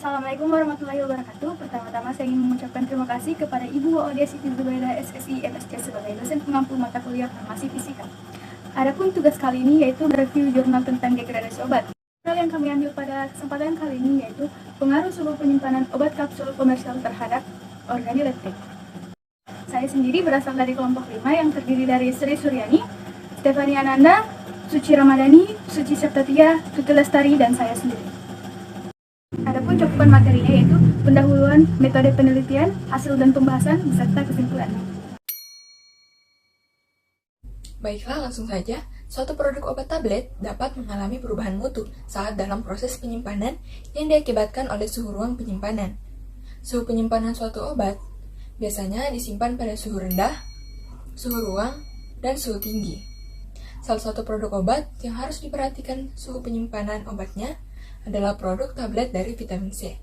Assalamualaikum warahmatullahi wabarakatuh. Pertama-tama saya ingin mengucapkan terima kasih kepada Ibu Waodia Siti Zubaida SSI MSc sebagai dosen pengampu mata kuliah farmasi fisika. Adapun tugas kali ini yaitu mereview jurnal tentang degradasi obat. Jurnal yang kami ambil pada kesempatan kali ini yaitu pengaruh suhu penyimpanan obat kapsul komersial terhadap organoleptik. Saya sendiri berasal dari kelompok 5 yang terdiri dari Sri Suryani, Stefani Ananda, Suci Ramadhani, Suci Septatia, Tuti Lestari, dan saya sendiri. Adapun cakupan materinya yaitu pendahuluan, metode penelitian, hasil dan pembahasan, beserta kesimpulan. Baiklah, langsung saja. Suatu produk obat tablet dapat mengalami perubahan mutu saat dalam proses penyimpanan yang diakibatkan oleh suhu ruang penyimpanan. Suhu penyimpanan suatu obat biasanya disimpan pada suhu rendah, suhu ruang, dan suhu tinggi. Salah satu produk obat yang harus diperhatikan suhu penyimpanan obatnya adalah produk tablet dari vitamin C.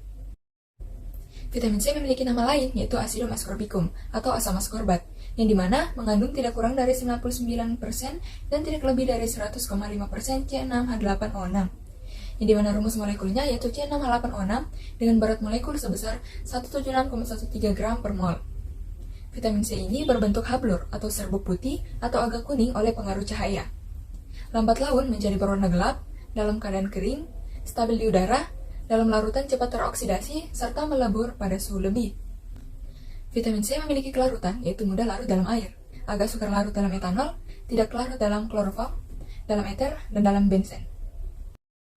Vitamin C memiliki nama lain, yaitu asidum ascorbicum atau asam askorbat, yang dimana mengandung tidak kurang dari 99% dan tidak lebih dari 100,5% C6H8O6, yang dimana rumus molekulnya yaitu C6H8O6 dengan berat molekul sebesar 176,13 gram per mol. Vitamin C ini berbentuk hablur atau serbuk putih atau agak kuning oleh pengaruh cahaya. Lambat laun menjadi berwarna gelap, dalam keadaan kering, stabil di udara, dalam larutan cepat teroksidasi, serta melebur pada suhu lebih. Vitamin C memiliki kelarutan, yaitu mudah larut dalam air, agak sukar larut dalam etanol, tidak larut dalam kloroform, dalam eter, dan dalam benzen.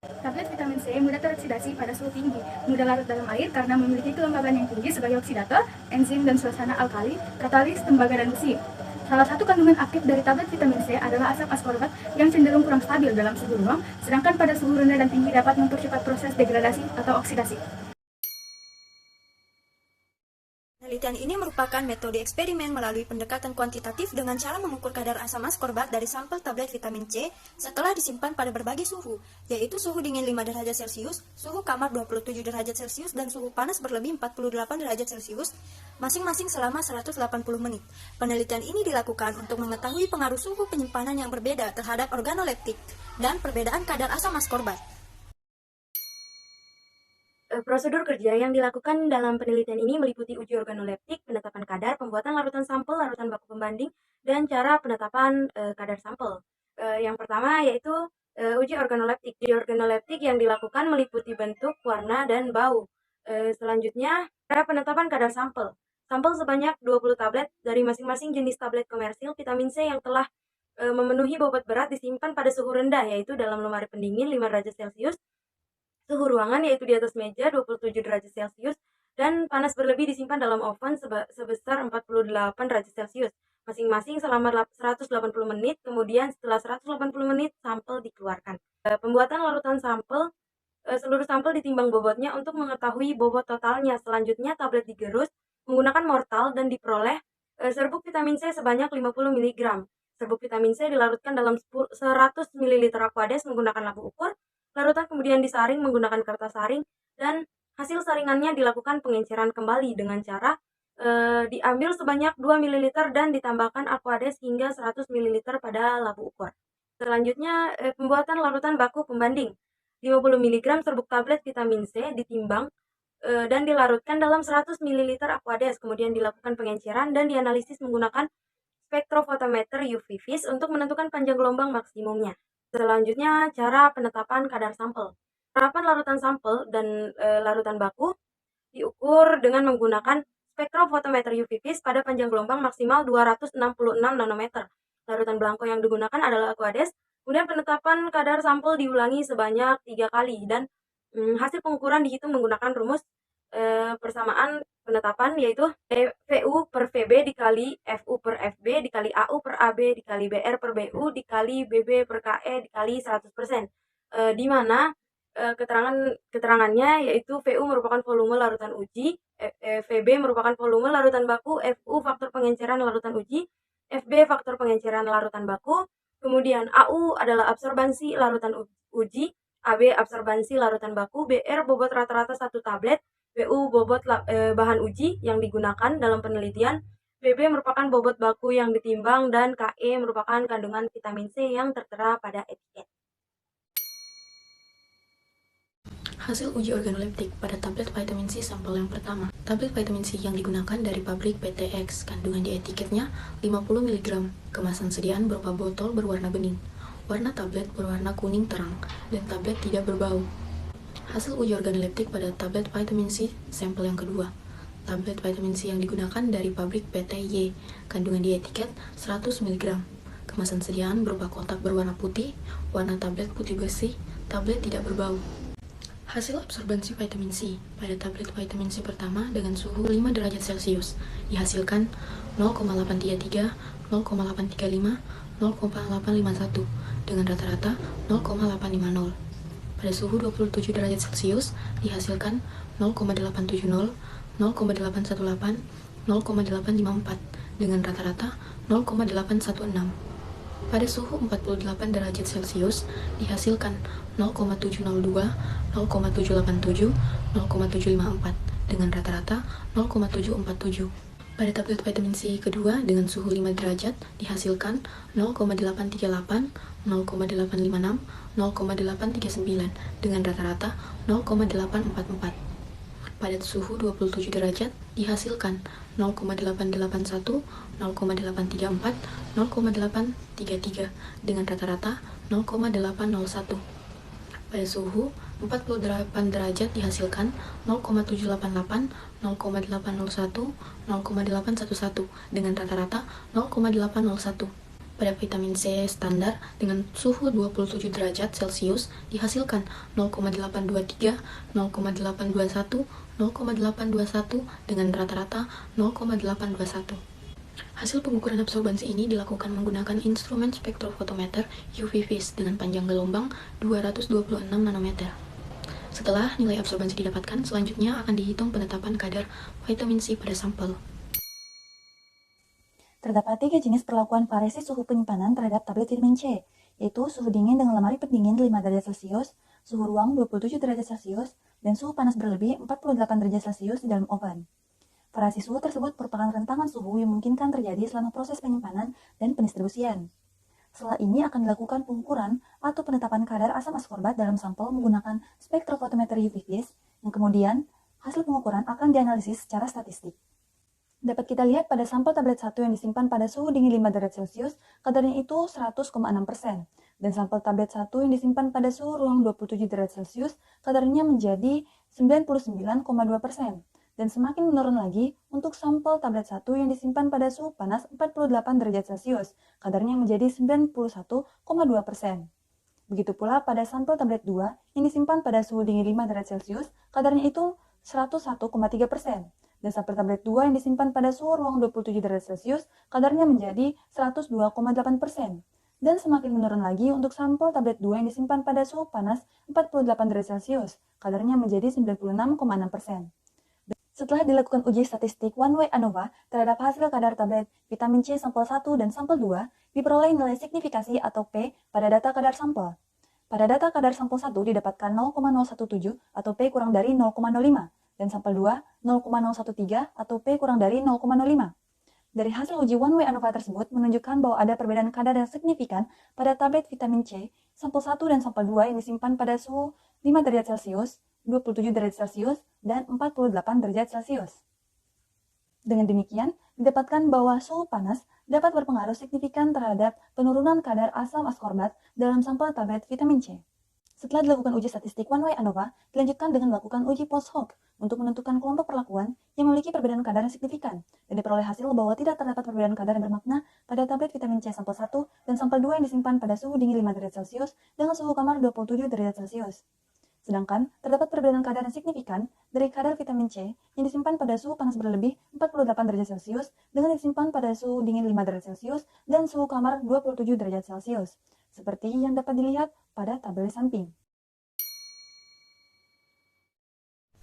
Tablet vitamin C mudah teroksidasi pada suhu tinggi, mudah larut dalam air karena memiliki kelembaban yang tinggi sebagai oksidator, enzim dan suasana alkali, katalis, tembaga, dan besi. Salah satu kandungan aktif dari tablet vitamin C adalah asam askorbat yang cenderung kurang stabil dalam suhu ruang, sedangkan pada suhu rendah dan tinggi dapat mempercepat proses degradasi atau oksidasi. Penelitian ini merupakan metode eksperimen melalui pendekatan kuantitatif dengan cara mengukur kadar asam askorbat dari sampel tablet vitamin C setelah disimpan pada berbagai suhu, yaitu suhu dingin 5 derajat Celcius, suhu kamar 27 derajat Celcius, dan suhu panas berlebih 48 derajat Celcius, masing-masing selama 180 menit. Penelitian ini dilakukan untuk mengetahui pengaruh suhu penyimpanan yang berbeda terhadap organoleptik dan perbedaan kadar asam askorbat. Prosedur kerja yang dilakukan dalam penelitian ini meliputi uji organoleptik, penetapan kadar, pembuatan larutan sampel, larutan baku pembanding, dan cara penetapan kadar sampel. Yang pertama yaitu uji organoleptik. Uji organoleptik yang dilakukan meliputi bentuk, warna, dan bau. Selanjutnya, cara penetapan kadar sampel. Sampel sebanyak 20 tablet dari masing-masing jenis tablet komersil vitamin C yang telah memenuhi bobot berat disimpan pada suhu rendah, yaitu dalam lemari pendingin 5 derajat Celcius, suhu ruangan yaitu di atas meja 27 derajat Celcius, dan panas berlebih disimpan dalam oven sebesar 48 derajat Celcius, masing-masing selama 180 menit, kemudian setelah 180 menit sampel dikeluarkan. Pembuatan larutan sampel, seluruh sampel ditimbang bobotnya untuk mengetahui bobot totalnya. Selanjutnya tablet digerus menggunakan mortal dan diperoleh serbuk vitamin C sebanyak 50 mg. Serbuk vitamin C dilarutkan dalam 100 ml Aquades menggunakan lampu ukur. Larutan kemudian disaring menggunakan kertas saring, dan hasil saringannya dilakukan pengenceran kembali dengan cara diambil sebanyak 2 ml dan ditambahkan Aquades hingga 100 ml pada lampu ukur. Selanjutnya, pembuatan larutan baku pembanding. 50 mg serbuk tablet vitamin C ditimbang dan dilarutkan dalam 100 ml Aquades, kemudian dilakukan pengenceran dan dianalisis menggunakan spektrofotometer UV vis untuk menentukan panjang gelombang maksimumnya. Selanjutnya, cara penetapan kadar sampel. Penerapan larutan sampel dan larutan baku diukur dengan menggunakan spektrofotometer UV vis pada panjang gelombang maksimal 266 nanometer. Larutan belangko yang digunakan adalah Aquades. Kemudian penetapan kadar sampel diulangi sebanyak 3 kali, dan hasil pengukuran dihitung menggunakan rumus persamaan penetapan, yaitu VU per VB dikali FU per FB dikali AU per AB dikali BR per BU dikali BB per KE dikali 100%. Di mana keterangannya yaitu VU merupakan volume larutan uji, VB merupakan volume larutan baku, FU faktor pengenceran larutan uji, FB faktor pengenceran larutan baku, kemudian AU adalah absorbansi larutan uji, AB absorbansi larutan baku, BR bobot rata-rata satu tablet, BU bobot bahan uji yang digunakan dalam penelitian, BB merupakan bobot baku yang ditimbang, dan KE merupakan kandungan vitamin C yang tertera pada etiket. Hasil uji organoleptik pada tablet vitamin C sampel yang pertama. Tablet vitamin C yang digunakan dari pabrik PTX, kandungan di etiketnya 50 mg, kemasan sediaan berupa botol berwarna bening. Warna tablet berwarna kuning terang, dan tablet tidak berbau. Hasil uji organoleptik pada tablet vitamin C sampel yang kedua. Tablet vitamin C yang digunakan dari pabrik PTY, kandungan di etiket 100 mg, kemasan sediaan berupa kotak berwarna putih, warna tablet putih bersih, tablet tidak berbau. Hasil absorbensi vitamin C pada tablet vitamin C pertama dengan suhu 5 derajat Celcius dihasilkan 0,833, 0,835, 0,851 dengan rata-rata 0,850. Pada suhu 27 derajat Celcius dihasilkan 0,870, 0,818, 0,854 dengan rata-rata 0,816. Pada suhu 48 derajat Celcius dihasilkan 0,702, 0,787, 0,754 dengan rata-rata 0,747. Pada tablet vitamin C kedua dengan suhu 5 derajat dihasilkan 0,838, 0,856, 0,839 dengan rata-rata 0,844. Pada suhu 27 derajat dihasilkan 0,881, 0,834, 0,833 dengan rata-rata 0,801. Pada suhu 48 derajat dihasilkan 0,788, 0,801, 0,811 dengan rata-rata 0,801. Pada vitamin C standar dengan suhu 27 derajat Celcius dihasilkan 0,823, 0,821, 0,821 dengan rata-rata 0,821. Hasil pengukuran absorbensi ini dilakukan menggunakan instrumen spektrofotometer UV-Vis dengan panjang gelombang 226 nanometer. Setelah nilai absorbensi didapatkan, selanjutnya akan dihitung penetapan kadar vitamin C pada sampel. Terdapat 3 jenis perlakuan variasi suhu penyimpanan terhadap tablet vitamin C, yaitu suhu dingin dengan lemari pendingin 5 derajat Celcius, suhu ruang 27 derajat Celcius, dan suhu panas berlebih 48 derajat Celcius di dalam oven. Variasi suhu tersebut merupakan rentangan suhu yang memungkinkan terjadi selama proses penyimpanan dan pendistribusian. Setelah ini akan dilakukan pengukuran atau penetapan kadar asam askorbat dalam sampel menggunakan spektrofotometer UV-Vis, yang kemudian hasil pengukuran akan dianalisis secara statistik. Dapat kita lihat pada sampel tablet 1 yang disimpan pada suhu dingin 5 derajat Celcius, kadarnya itu 100,6%, dan sampel tablet 1 yang disimpan pada suhu ruang 27 derajat Celcius, kadarnya menjadi 99,2%, dan semakin menurun lagi untuk sampel tablet 1 yang disimpan pada suhu panas 48 derajat Celcius, kadarnya menjadi 91,2%. Begitu pula pada sampel tablet 2 yang disimpan pada suhu dingin 5 derajat Celcius, kadarnya itu 101,3%. Dan sampel tablet 2 yang disimpan pada suhu ruang 27 derajat Celcius, kadarnya menjadi 102,8%. Dan semakin menurun lagi untuk sampel tablet 2 yang disimpan pada suhu panas 48 derajat Celcius, kadarnya menjadi 96,6%. Setelah dilakukan uji statistik one-way ANOVA terhadap hasil kadar tablet vitamin C sampel 1 dan sampel 2, diperoleh nilai signifikasi atau P pada data kadar sampel. Pada data kadar sampel 1 didapatkan 0,017 atau P kurang dari 0,05, dan sampel 2 0,013 atau P kurang dari 0,05. Dari hasil uji one-way ANOVA tersebut menunjukkan bahwa ada perbedaan kadar yang signifikan pada tablet vitamin C sampel 1 dan sampel 2 yang disimpan pada suhu 5 derajat Celcius, 27 derajat Celcius, dan 48 derajat Celcius. Dengan demikian, didapatkan bahwa suhu panas dapat berpengaruh signifikan terhadap penurunan kadar asam askorbat dalam sampel tablet vitamin C. Setelah dilakukan uji statistik one-way ANOVA, dilanjutkan dengan melakukan uji post-hoc untuk menentukan kelompok perlakuan yang memiliki perbedaan kadar yang signifikan, dan diperoleh hasil bahwa tidak terdapat perbedaan kadar yang bermakna pada tablet vitamin C sampel 1 dan sampel 2 yang disimpan pada suhu dingin 5 derajat Celcius dengan suhu kamar 27 derajat Celcius. Sedangkan, terdapat perbedaan kadar yang signifikan dari kadar vitamin C yang disimpan pada suhu panas berlebih 48 derajat Celcius dengan disimpan pada suhu dingin 5 derajat Celcius dan suhu kamar 27 derajat Celcius, seperti yang dapat dilihat pada tabel samping.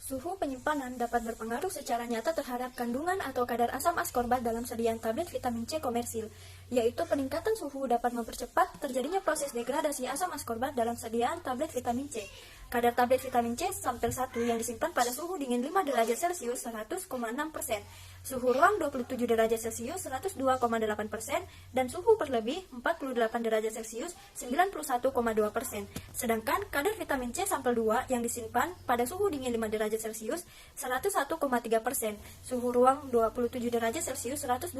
Suhu penyimpanan dapat berpengaruh secara nyata terhadap kandungan atau kadar asam askorbat dalam sediaan tablet vitamin C komersil. yaitu peningkatan suhu dapat mempercepat terjadinya proses degradasi asam askorbat dalam sediaan tablet vitamin C. Kadar tablet vitamin C sampel 1 yang disimpan pada suhu dingin 5 derajat Celcius 100,6%, suhu ruang 27 derajat Celcius 102,8%, dan suhu berlebih 48 derajat Celcius 91,2%. Sedangkan kadar vitamin C sampel 2 yang disimpan pada suhu dingin 5 derajat Celcius 101,3%, suhu ruang 27 derajat Celcius 102,8%,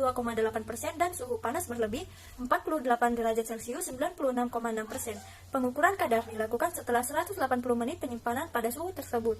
dan suhu panas berlebih 48 derajat Celcius 96,6%. Pengukuran kadar dilakukan setelah 180 menit penyimpanan pada suhu tersebut.